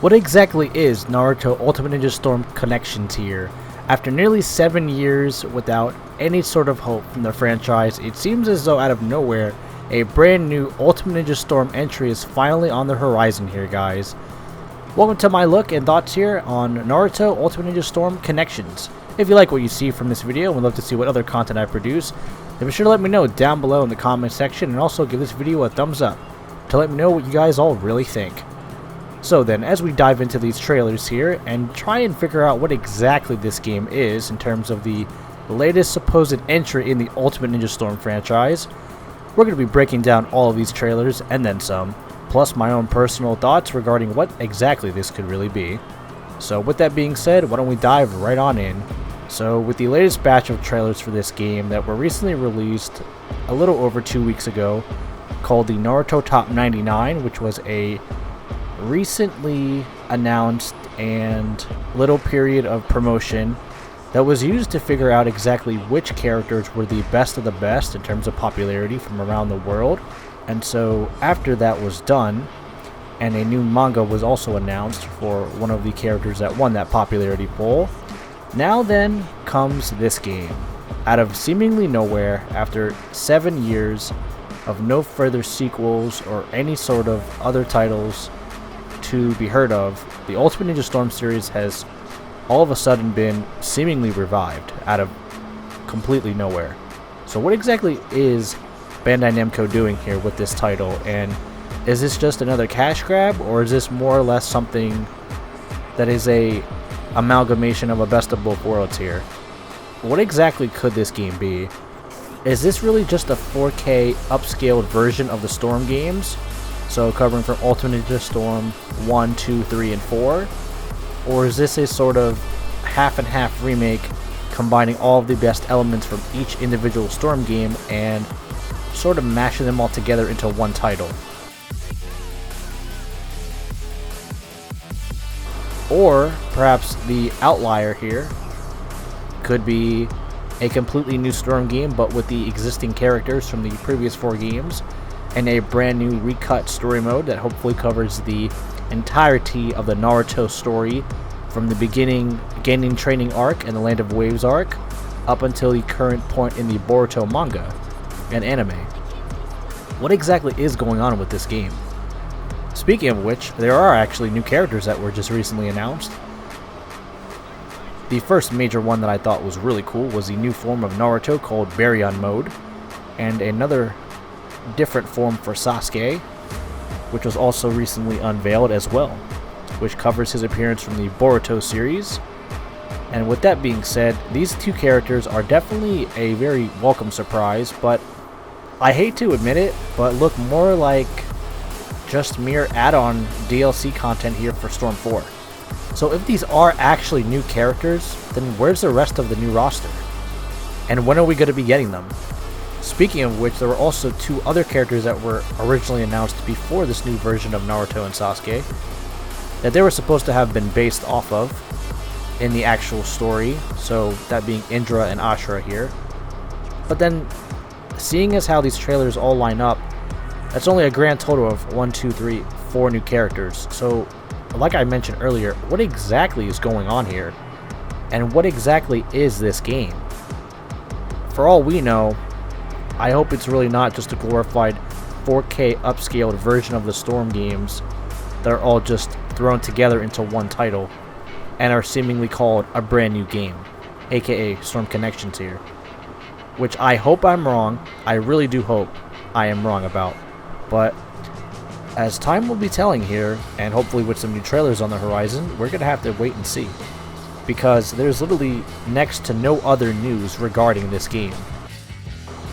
What exactly is Naruto Ultimate Ninja Storm Connections here? After nearly 7 years without any sort of hope from the franchise, it seems as though out of nowhere, a brand new Ultimate Ninja Storm entry is finally on the horizon here, guys. Welcome to my look and thoughts here on Naruto Ultimate Ninja Storm Connections. If you like what you see from this video and would love to see what other content I produce, then be sure to let me know down below in the comment section, and also give this video a thumbs up to let me know what you guys all really think. So then, as we dive into these trailers here and try and figure out what exactly this game is in terms of the latest supposed entry in the Ultimate Ninja Storm franchise, we're going to be breaking down all of these trailers and then some, plus my own personal thoughts regarding what exactly this could really be. So with that being said, why don't we dive right on in. So with the latest batch of trailers for this game that were recently released a little over 2 weeks ago, called the Naruto Top 99, which was a recently announced and little period of promotion that was used to figure out exactly which characters were the best of the best in terms of popularity from around the world. And so after that was done, and a new manga was also announced for one of the characters that won that popularity poll, now then comes this game. Out of seemingly nowhere, after 7 years of no further sequels or any sort of other titles to be heard of, the Ultimate Ninja Storm series has all of a sudden been seemingly revived out of completely nowhere. So what exactly is Bandai Namco doing here with this title, and is this just another cash grab, or is this more or less something that is a amalgamation of a best of both worlds here? What exactly could this game be? Is this really just a 4K upscaled version of the Storm games? So covering from Ultimate Ninja Storm 1, 2, 3, and 4? Or is this a sort of half and half remake combining all of the best elements from each individual Storm game and sort of mashing them all together into one title? Or perhaps the outlier here could be a completely new Storm game but with the existing characters from the previous 4 games, and a brand new recut story mode that hopefully covers the entirety of the Naruto story from the beginning Genin training arc and the Land of Waves arc up until the current point in the Boruto manga and anime. What exactly is going on with this game? Speaking of which, there are actually new characters that were just recently announced. The first major one that I thought was really cool was the new form of Naruto called Baryon Mode, and another different form for Sasuke, which was also recently unveiled as well, which covers his appearance from the Boruto series. And with that being said, these two characters are definitely a very welcome surprise, but I hate to admit it, but look more like just mere add-on DLC content here for Storm 4. So if these are actually new characters, then where's the rest of the new roster? And when are we going to be getting them? Speaking of which, there were also 2 other characters that were originally announced before this new version of Naruto and Sasuke that they were supposed to have been based off of in the actual story, so that being Indra and Ashura here. But then, seeing as how these trailers all line up, that's only a grand total of 1, 2, 3, 4 new characters. So, like I mentioned earlier, what exactly is going on here? And what exactly is this game? For all we know, I hope it's really not just a glorified 4K upscaled version of the Storm games that are all just thrown together into one title and are seemingly called a brand new game, aka Storm Connections here. Which I hope I'm wrong, I really do hope I am wrong about. But as time will be telling here, and hopefully with some new trailers on the horizon, we're going to have to wait and see. Because there's literally next to no other news regarding this game.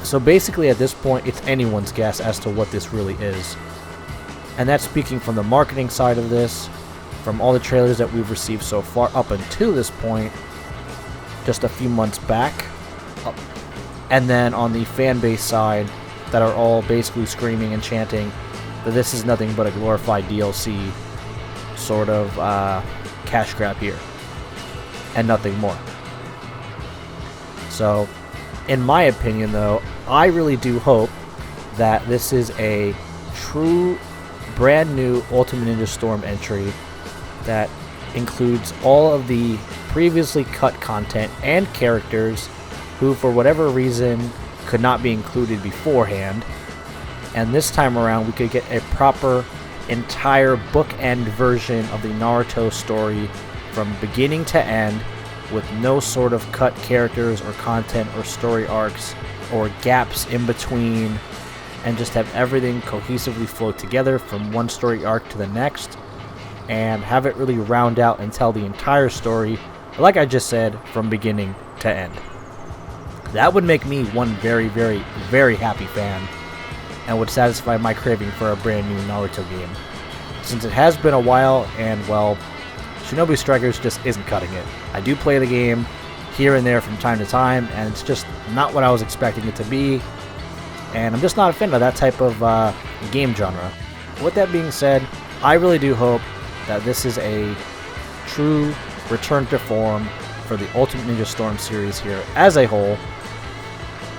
So basically at this point, it's anyone's guess as to what this really is. And that's speaking from the marketing side of this, from all the trailers that we've received so far up until this point, just a few months back. And then on the fan base side, that are all basically screaming and chanting that this is nothing but a glorified DLC sort of cash grab here. And nothing more. So, in my opinion though, I really do hope that this is a true brand new Ultimate Ninja Storm entry that includes all of the previously cut content and characters who, for whatever reason, could not be included beforehand. And this time around, we could get a proper, entire bookend version of the Naruto story from beginning to end, with no sort of cut characters or content or story arcs or gaps in between, and just have everything cohesively flow together from one story arc to the next, and have it really round out and tell the entire story, like I just said, from beginning to end. That would make me one very, very, very happy fan, and would satisfy my craving for a brand new Naruto game. Since it has been a while, and well, Shinobi Strikers just isn't cutting it. I do play the game here and there from time to time, and it's just not what I was expecting it to be, and I'm just not a fan of that type of game genre. With that being said, I really do hope that this is a true return to form for the Ultimate Ninja Storm series here as a whole,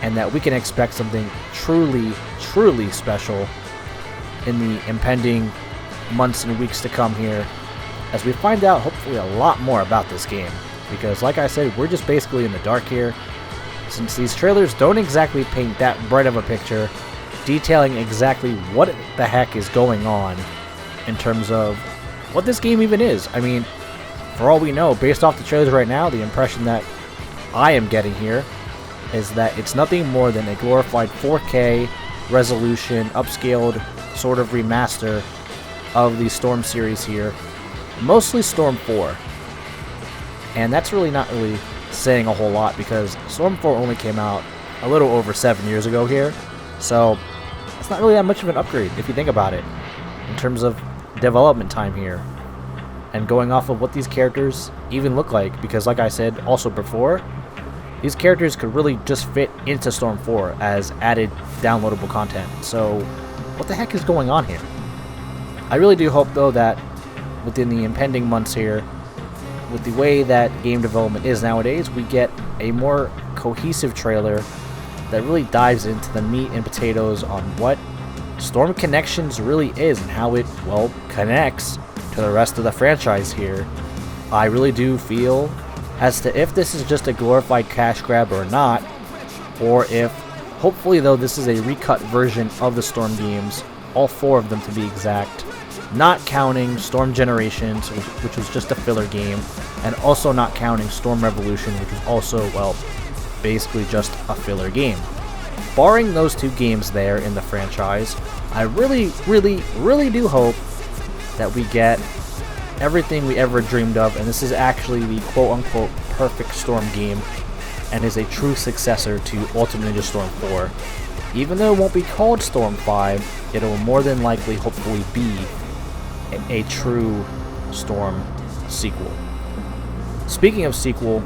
and that we can expect something truly, truly special in the impending months and weeks to come here, as we find out hopefully a lot more about this game. Because like I said, we're just basically in the dark here, since these trailers don't exactly paint that bright of a picture, detailing exactly what the heck is going on in terms of what this game even is. I mean, for all we know, based off the trailers right now, the impression that I am getting here is that it's nothing more than a glorified 4K resolution, upscaled sort of remaster of the Storm series here, mostly Storm 4. And that's really not really saying a whole lot, because Storm 4 only came out a little over 7 years ago here, so it's not really that much of an upgrade if you think about it in terms of development time here, and going off of what these characters even look like, because like I said also before, these characters could really just fit into Storm 4 as added downloadable content. So what the heck is going on here? I really do hope though that within the impending months here, with the way that game development is nowadays, we get a more cohesive trailer that really dives into the meat and potatoes on what Storm Connections really is and how it, well, connects to the rest of the franchise here. I really do feel as to if this is just a glorified cash grab or not, or if, hopefully though, this is a recut version of the Storm games, all 4 of them to be exact, not counting Storm Generations, which was just a filler game, and also not counting Storm Revolution, which was also, well, basically just a filler game. Barring those 2 games there in the franchise, I really, really, really do hope that we get everything we ever dreamed of, and this is actually the quote-unquote perfect Storm game, and is a true successor to Ultimate Ninja Storm 4. Even though it won't be called Storm 5, it will more than likely hopefully be a true Storm sequel. Speaking of sequel,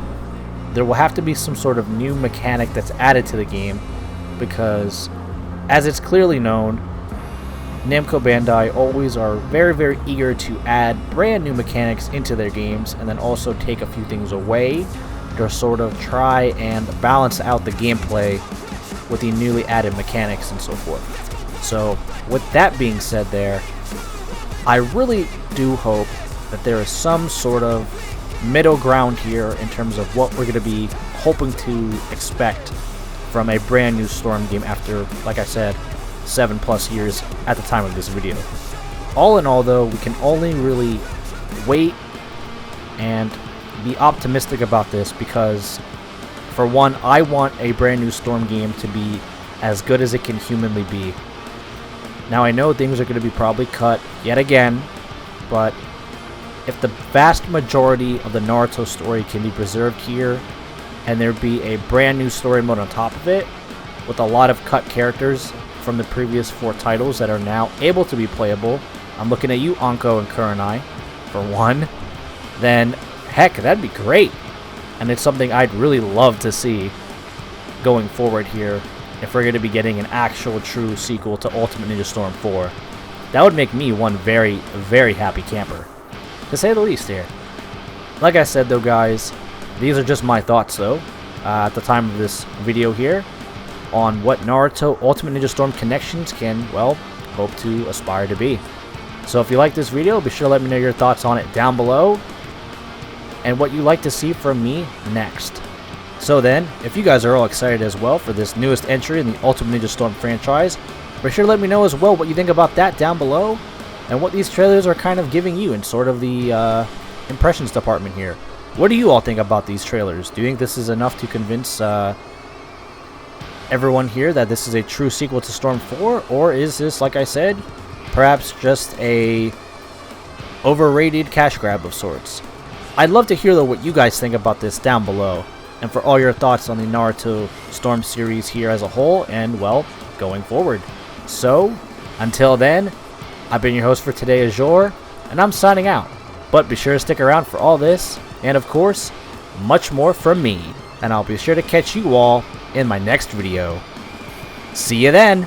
there will have to be some sort of new mechanic that's added to the game, because as it's clearly known, Namco Bandai always are very, very eager to add brand new mechanics into their games, and then also take a few things away to sort of try and balance out the gameplay with the newly added mechanics and so forth. So with that being said there, I really do hope that there is some sort of middle ground here in terms of what we're going to be hoping to expect from a brand new Storm game after, like I said, 7+ years at the time of this video. All in all though, we can only really wait and be optimistic about this, because for one, I want a brand new Storm game to be as good as it can humanly be. Now I know things are going to be probably cut yet again, but if the vast majority of the Naruto story can be preserved here, and there be a brand new story mode on top of it, with a lot of cut characters from the previous 4 titles that are now able to be playable, I'm looking at you, Anko and Kurenai, for one, then heck, that'd be great. And it's something I'd really love to see going forward here, if we're going to be getting an actual true sequel to Ultimate Ninja Storm 4. That would make me one very, very happy camper, to say the least here. Like I said though guys, these are just my thoughts though, at the time of this video here, on what Naruto Ultimate Ninja Storm Connections can, well, hope to aspire to be. So if you like this video, be sure to let me know your thoughts on it down below and what you'd like to see from me next. So then, if you guys are all excited as well for this newest entry in the Ultimate Ninja Storm franchise, be sure to let me know as well what you think about that down below and what these trailers are kind of giving you in sort of the impressions department here. What do you all think about these trailers? Do you think this is enough to convince everyone here that this is a true sequel to Storm 4, or is this, like I said, perhaps just a overrated cash grab of sorts? I'd love to hear though what you guys think about this down below, and for all your thoughts on the Naruto Storm series here as a whole, and well, going forward. So, until then, I've been your host for today, Azure, and I'm signing out. But be sure to stick around for all this, and of course, much more from me. And I'll be sure to catch you all in my next video. See you then!